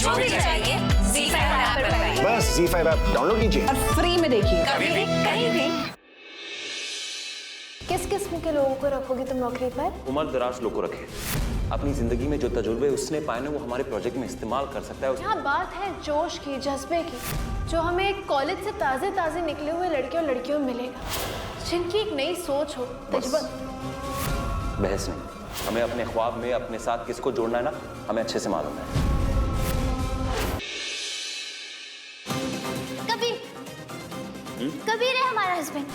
जो भी चाहिए ZEE5 ऐप पर पाइए। बस ZEE5 ऐप डाउनलोड कीजिए और फ्री में देखिए। कभी भी कहीं भी। किस किस्म के लोगों को रखोगी तुम नौकरी पर? उम्र दराज लोग को रखे, अपनी जिंदगी में जो तजुर्बे उसने पाए ना वो हमारे प्रोजेक्ट में इस्तेमाल कर सकता है। यहाँ बात है जोश की, जज्बे की, जो हमें कॉलेज से ताजे निकले हुए लड़के और लड़कियों में मिलेगा, जिनकी एक नई सोच हो, तजुर्बा। बहस नहीं, हमें अपने ख्वाब में अपने साथ किसको जोड़ना है ना, हमें अच्छे से मालूम है। कबीर है हमारा हस्बैंड।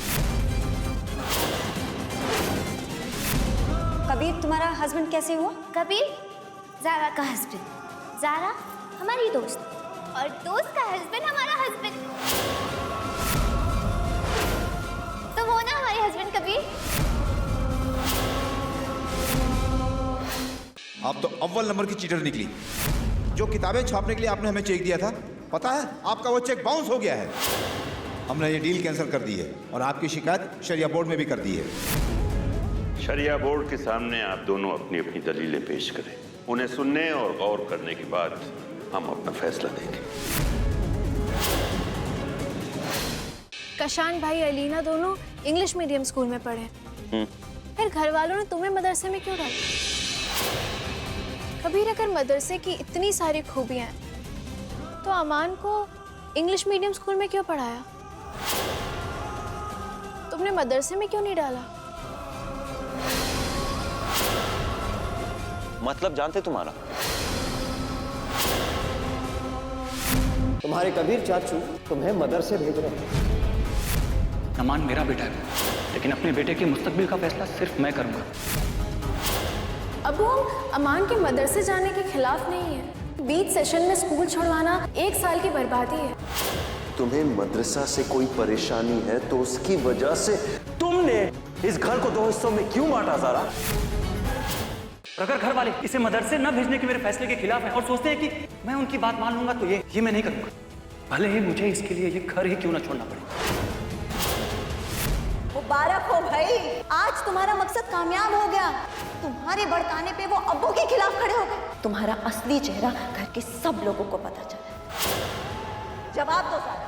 कबीर तुम्हारा हस्बैंड कैसे हुआ? कबीर ज़ारा का हस्बैंड, ज़ारा हमारी दोस्त और दोस्त का हस्बैंड हमारा हस्बैंड, तो वो ना हमारे हस्बैंड कबीर। आप तो अव्वल नंबर की चीटर निकली। जो किताबें छापने के लिए आपने हमें चेक दिया था, पता है आपका वो चेक बाउंस हो गया है। हमने ये डील कैंसिल कर दी है और आपकी शिकायत शरिया बोर्ड में भी कर दी है। शरिया बोर्ड के सामने आप दोनों अपनी अपनी दलीलें पेश करें। उन्हें सुनने और गौर करने के बाद हम अपना फैसला देंगे। कशान भाई अलीना दोनों इंग्लिश मीडियम स्कूल में पढ़े, फिर घर वालों ने तुम्हें मदरसे में क्यों डाला? कबीर, अगर मदरसे की इतनी सारी खूबियां हैं तो अमान को इंग्लिश मीडियम स्कूल में क्यों पढ़ाया? तुमने मदरसे में क्यों नहीं डाला? मतलब जानते तुम्हारा? तुम्हारे कबीर चाचू तुम्हें मदरसे भेज रहे हैं। अमान मेरा बेटा है, लेकिन अपने बेटे के मुस्तकबिल का फैसला सिर्फ मैं करूंगा। अबू, हम अमान के मदरसे जाने के खिलाफ नहीं है। बीच सेशन में स्कूल छोड़वाना 1 साल की बर्बादी है। तुम्हें मदरसा से कोई परेशानी है तो उसकी वजह से तुमने इस घर को 2 हिस्सों में क्यों बांटा ज़ारा? अगर घर वाले इसे मदरसे न भेजने के मेरे फैसले के खिलाफ हैं और सोचते हैं कि मैं उनकी बात मान लूंगा, तो ये मैं नहीं करूंगा, भले ही मुझे इसके लिए ये घर ही क्यों ना छोड़ना पड़े। मुबारक हो भाई, आज तुम्हारा मकसद कामयाब हो गया। तुम्हारे भड़काने पे वो अब्बू के खिलाफ खड़े हो गए। तुम्हारा असली चेहरा घर के सब लोगों को पता चला। जवाब दो सारा।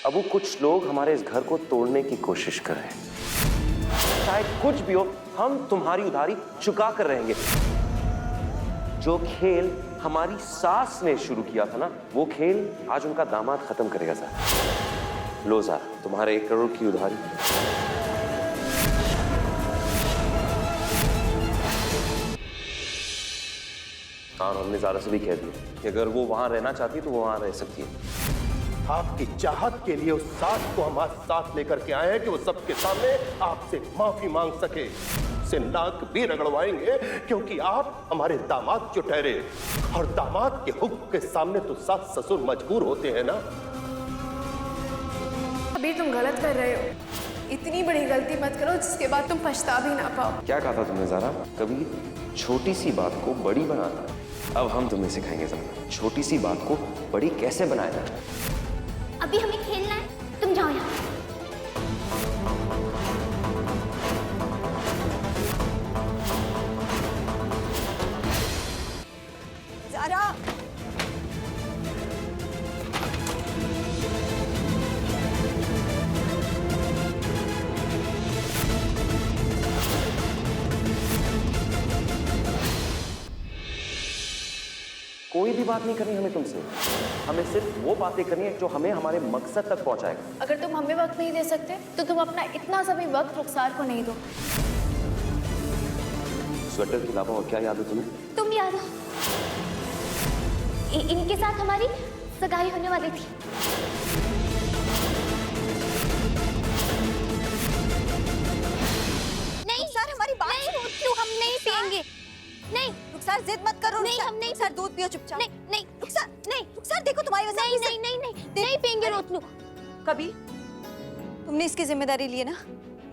अबू, कुछ लोग हमारे इस घर को तोड़ने की कोशिश कर रहे हैं। चाहे कुछ भी हो, हम तुम्हारी उधारी चुका कर रहेंगे। जो खेल हमारी सास ने शुरू किया था ना, वो खेल आज उनका दामाद खत्म करेगा ज़ारा। लो ज़ारा, तुम्हारे 1 करोड़ की उधारी। और हमने ज़ारा से भी कह दिया कि अगर वो वहां रहना चाहती है तो वो वहां रह सकती है। आपकी चाहत के लिए उस सास को हम आज साथ लेकर के आए हैं कि वो सबके सामने आपसे माफी मांग सके। उसे नाक भी रगड़वाएंगे क्योंकि आप हमारे दामाद जो ठहरे, और दामाद के हुक्म के सामने तो सास ससुर मजबूर होते हैं ना। अभी तुम गलत कर रहे हो। इतनी बड़ी गलती मत करो जिसके बाद तुम पछता भी ना पाओ। क्या कहा था तुमने ज़ारा? कभी छोटी सी बात को बड़ी बनाना। अब हम तुम्हें सिखाएंगे ज़ारा, छोटी सी बात को बड़ी कैसे बनाया जाए। अभी हमें खेलना है, तुम जाओ यहाँ। ज़ारा, कोई भी बात नहीं करनी हमें तुमसे। हमें सिर्फ वो बातें करनी है जो हमें हमारे मकसद तक पहुंचाएगा। अगर तुम हमें वक्त नहीं दे सकते तो तुम अपना इतना सा भी वक्त रुखसार को नहीं दो। स्वेटर के अलावा और क्या याद है तुम्हें? तुम याद हो, इनके साथ हमारी सगाई होने वाली थी। नहीं सर, हमारी बात नहीं, हम नहीं पिएंगे। नहीं रुखसार, जिद मत करो। नहीं, हम नहीं सर, दूध पियो चुपचाप। नहीं नहीं रुखसार, नहीं रुखसार, देखो तुम्हारी वजह। नहीं नहीं नहीं नहीं नहीं पिएंगे रोतलू। कबीर, तुमने इसकी जिम्मेदारी ली है ना,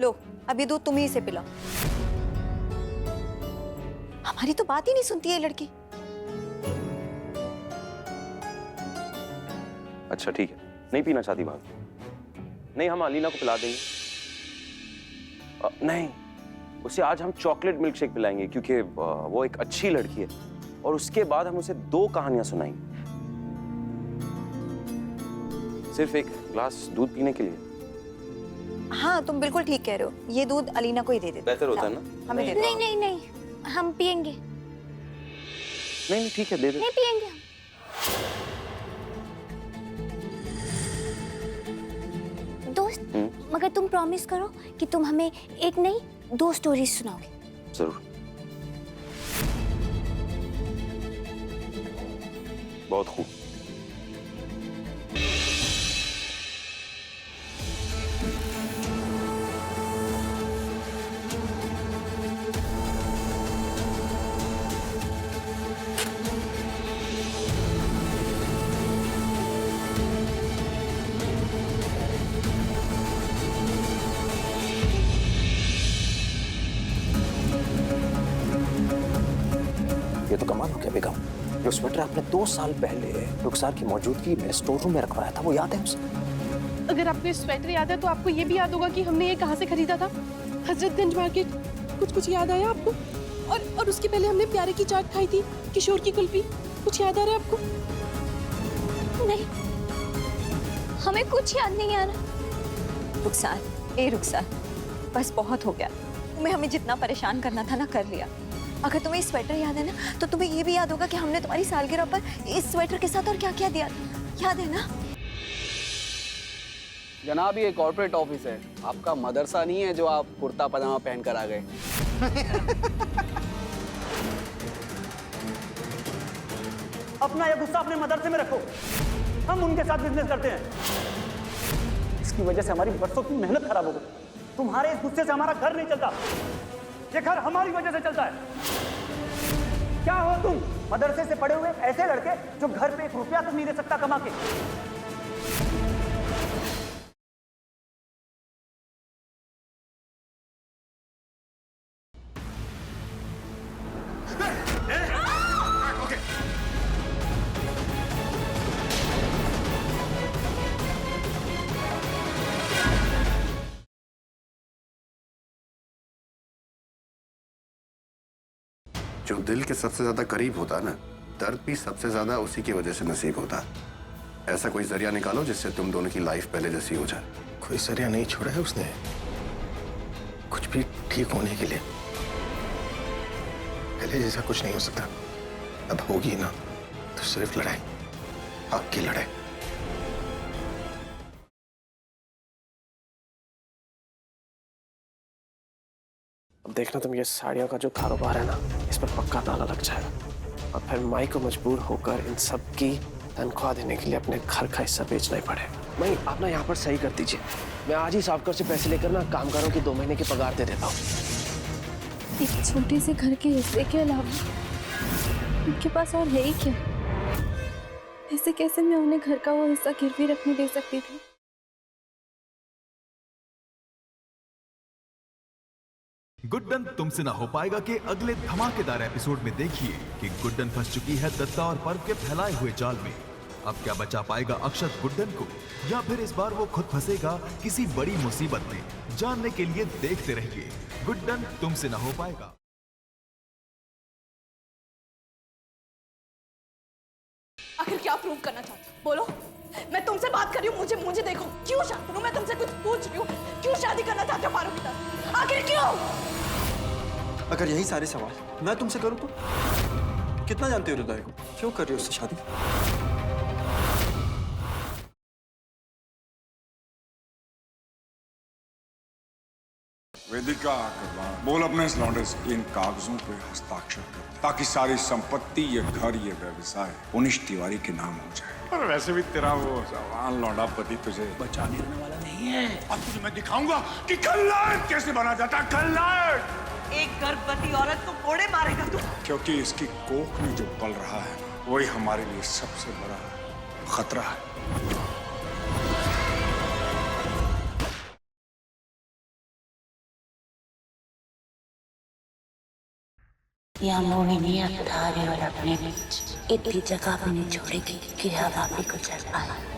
लो अभी दूध तुम ही से पिलाओ। हमारी तो बात ही नहीं सुनती है लड़की। अच्छा ठीक है, नहीं पीना चाहती बात, नहीं हम अलीना को पिला देंगे। नहीं, उसे आज हम चॉकलेट मिल्क शेक पिलाएंगे क्योंकि वो एक अच्छी लड़की है और उसके बाद हम उसे 2 कहानियां सुनाएंगे, सिर्फ एक गिलास दूध पीने के लिए। हाँ, तुम बिल्कुल ठीक कह रहे हो। ये दूध अलीना को ही दे देते। बेहतर होता है ना? हमें दे दो। नहीं नहीं नहीं, हम पियेंगे। नहीं ठीक है, दे दे। नहीं पियेंगे हम। दोस्त, मगर तुम प्रॉमिस करो कि तुम हमें एक नहीं 2 स्टोरीज सुनाओगे। जरूर। बहुत खूब। ये तो कमाल हो गया बेगम। जो स्वेटर आपने 2 साल पहले रुखसार की मौजूदगी में स्टोर रूम में रखवाया था, वो याद है उसे? अगर आपको ये स्वेटर याद है तो आपको ये भी याद होगा कि हमने ये कहाँ से खरीदा था। हजरतगंज मार्केट। कुछ याद आया आपको? और उसके पहले हमने प्यारे की चाट खाई थी, किशोर की कुल्फी। कुछ याद आ रहा है आपको? नहीं, हमें कुछ याद नहीं आ रहा। रुखसार, बस बहुत हो गया। तुम्हें हमें जितना परेशान करना था ना, कर लिया। अगर तुम्हें स्वेटर याद है ना, तो तुम्हें ये भी याद होगा कि हमने तुम्हारी सालगिरह पर इस स्वेटर के साथ और क्या क्या दिया था। याद है ना? जनाब, ये कॉर्पोरेट ऑफिस है, आपका मदरसा नहीं है जो आप कुर्ता पजामा पहन कर आ गए। अपना ये गुस्सा अपने मदरसे में रखो, हम उनके साथ बिजनेस करते हैं। इसकी वजह से हमारी बरसों की मेहनत खराब हो गई। तुम्हारे इस गुस्से से हमारा घर नहीं चलता, ये घर हमारी वजह से चलता है। क्या हो तुम, मदरसे से पढ़े हुए ऐसे लड़के जो घर पे 1 रुपया तक नहीं दे सकता कमा के। जो दिल के सबसे ज्यादा करीब होता है ना, दर्द भी सबसे ज्यादा उसी की वजह से नसीब होता है। ऐसा कोई जरिया निकालो जिससे तुम दोनों की लाइफ पहले जैसी हो जाए। कोई जरिया नहीं छोड़ा है उसने कुछ भी ठीक होने के लिए। पहले जैसा कुछ नहीं हो सकता, अब होगी ना तो सिर्फ लड़ाई, हक की लड़ाई। अब देखना तुम, ये साड़ियों का जो कारोबार है ना, इस पर पक्का ताला लग जाएगा और फिर माई को मजबूर होकर इन सब की तनख्वाह देने के लिए अपने घर का हिस्सा बेचना ही पड़ेगा। माई, आप ना यहाँ पर सही कर दीजिए। मैं आज ही सावकर से पैसे लेकर ना कामगारों की 2 महीने की पगार दे देता हूँ। एक छोटे से घर के हिस्से के अलावा उनके पास और है ही क्या? ऐसे कैसे मैं उन्हें घर का वो हिस्सा गिरवी रखने दे सकती थी? गुड्डन तुमसे ना हो पाएगा के अगले धमाकेदार एपिसोड में देखिए कि गुड्डन फंस चुकी है दत्ता और पर्व के फैलाए हुए जाल में। अब क्या बचा पाएगा अक्षत गुड्डन को, या फिर इस बार वो खुद फंसेगा किसी बड़ी मुसीबत में? जानने के लिए देखते रहिए गुड्डन तुमसे ना हो पाएगा। आखिर क्या प्रूव करना चाहते हो? बोलो। मैं तुमसे बात कर रही हूँ, मुझे देखो। क्यों शांतनु, मैं तुमसे कुछ पूछ रही हूँ। क्यों शादी करना चाहते हो पारो के साथ? आखिर क्यों? अगर यही सारे सवाल मैं तुमसे करूं तो? कितना जानते हो हृदय को? क्यों कर रही हो उससे शादी? वेदिका बोल अपने इस लौंडे से इन कागजों पे हस्ताक्षर कर, ताकि सारी संपत्ति, ये घर, ये व्यवसाय उनिश तिवारी के नाम हो जाए। और वैसे भी तेरा वो जवान लौंडा पति तुझे बचाने वाला नहीं है। अब तुझे मैं दिखाऊंगा कि खलनायक कैसे बना जाता है। खलनायक एक गर्भवती औरत को कोड़े मारेगा तू? क्योंकि इसकी कोख में जो पल रहा है वही हमारे लिए सबसे बड़ा खतरा है। या मोहिनी अब धारे और अपने बीच इतनी जगह भी नहीं छोड़ेगी कि हवा भी गुजर पाए।